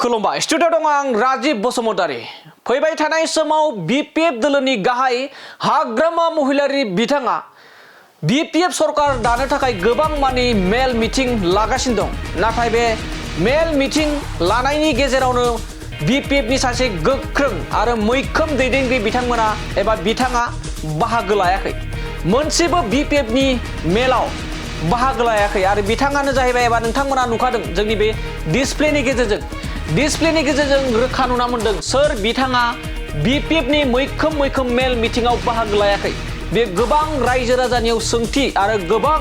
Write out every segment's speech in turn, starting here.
खुलुमबाय स्टुडिअ दं आं राजीव बसुमतारी फैबाय थानाय समाव बीपीएफ दोलोनि गाहाय हाग्रामा महिलारि बिथाङा बीपीएफ सरकार दानो थाखाय गोबां मानि मेल मिटिं लागासिनो दं नाथाय बे मेल मिटिं लानायनि गेजेरावनो बीपीएफ नि सासे गोख्रों आरो मैखोम दैदेनगिरि बिथांमोना एबा बिथाङा बाहागो लायाखै मोनसेबो बीपीएफ नि मेलाव बाहागो लायाखै आरो बिथाङानो जाहैबाय एबा नोंथांमोना नुखादों जोंनि बे डिसप्लेनि गेजेरजों रोखा नुना मोनदों सोर बिथाङा बीपीएफ नि मैखोम मेल मिटिंआव बाहागो लायाखै बे गोबां रायजो राजानियाव सोंथि आरो गोबां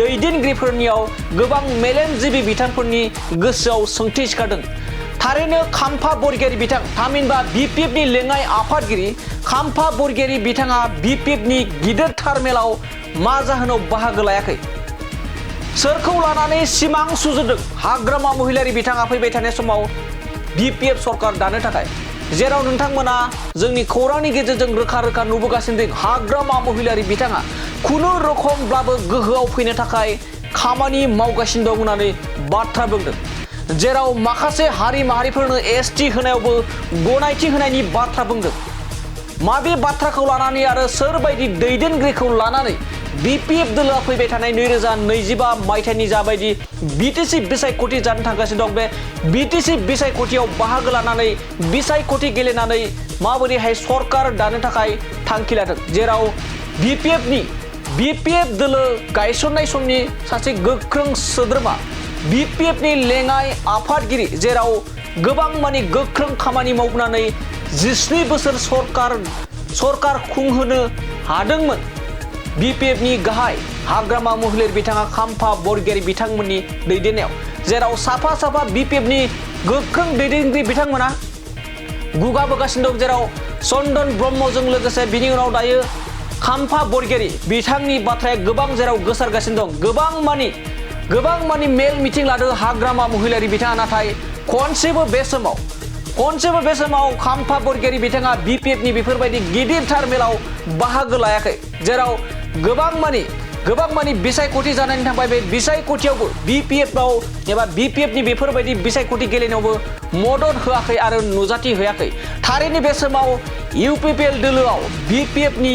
दैदेनगिरिफोरनियाव गोबां मेलेमजिबि बिथांफोरनि गोसोआव सोंथि सिखारदों थारैनो खाम्फा बरगयारि बिथां थामहिनबा बीपीएफ नि लेङाइ आफादगिरि खाम्फा बरगयारि बिथाङा बीपीएफ नि गिदिरथार मेलाव मा जाहोनाव बाहागो लायाखै सोरखौ लानानै सिमां सुजुदों हाग्रामा महिलारि बिथाङा फैबाय थानाय समाव बीपीएफ सरकार दानो थाखाय जेराव नोंथांमोना जोंनि खौरांनि गेजेरजों रोखा नुबोगासिनो दं हाग्रामा महिलारि बिथाङा खुनु रखमब्लाबो गोहोआव फैनो थाखाय खामानि मावगासिनो दं होननानै बाथ्रा बुंदों जेराव माखासे हारि माहारिफोरनो एसटी होनायावबो गनायथि होनायनि बाथ्रा बुंदों माबे बाथ्राखौ लानानै आरो सोरबायदि दैदेनगिरिखौ लानानै बीपीएफ दोलोआ फैबाय थानाय 2025 मायथाइनि जाबायदि बीटीसी बिसायख'थि जानो थांगासिनो दं बे बीटीसी बिसायख'थियाव बाहागो लानानै बिसायख'थि गेलेनानै माबोरैहाय सरकार दानो थाखाय थांखि लादों जेराव बीपीएफ दोलो गायसननाय समनि सासे गोख्रों सोद्रोमा बीपीएफ नि लेङाइ आफादगिरि जेराव गोबां मानि गोख्रों खामानि मावनानै 19 बोसोर सरकार खुंहोनो हादोंमोन बीपीएफ नि गाहाय हाग्रामा महिलारि बिथाङा खाम्फा बरगयारि बिथांमोननि दैदेननायाव जेराव साफा बीपीएफ नि गोख्रों दैदेनगिरि बिथांमोना गुगाबोगासिनो दं जेराव चन्दन ब्रह्मजों लोगोसे बिनि उनाव दायो खाम्फा बरगयारि बिथांनि बाथ्राया गोबां जेराव गोसारगासिनो दं गोबां मानि मेल मिटिं लादों हाग्रामा महिलारि बिथाङा नाथाय खनसेबो बे समाव खाम्फा बरगयारि बिथाङा बीपीएफ नि बेफोरबायदि गिदिरथार मेलाव बाहागो लायाखै जेराव गोबां मानि बिसायख'थि जानानै थांबाय बे बिसायख'थियावबो बीपीएफ नि बेफोरबायदि बिसायख'थि गेलेनायावबो मदद होआखै आरो नुजाथि होआखै थारैनो बे समाव यूपीपीएल दोलोआव बीपीएफ नि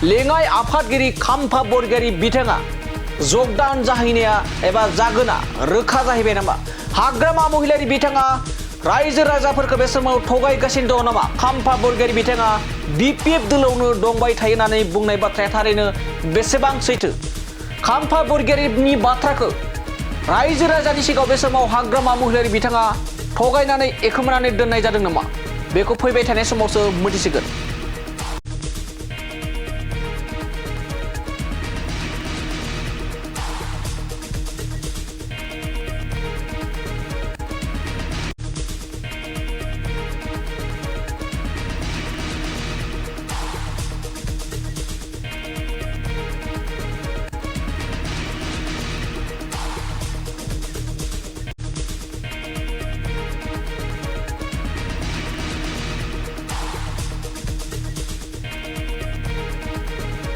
लेङाइ आफादगिरि खाम्फा बरगयारि बिथाङा जगदान जाहैनाया एबा जागोना रोखा जाहैबाय नामा हाग्रामा महिलारि बिथाङा रायजो राजाफोरखौ बे समाव थगायगासिनो दं नामा खाम्फा बरगयारि बिथाङा बीपीएफ दोलोआवनो दंबाय थायो होननानै बुंनाय बाथ्राया थारैनो बेसेबां सैथो खाम्फा बरगयारिनि बाथ्राखौ रायजो राजानि सिगाङाव बे समाव हाग्रामा महिलारि बिथाङा थगायनानै एखोमानानै दोननाय जादों नामा बेखौ फैबाय थानाय समावसो मिथिसिगोन।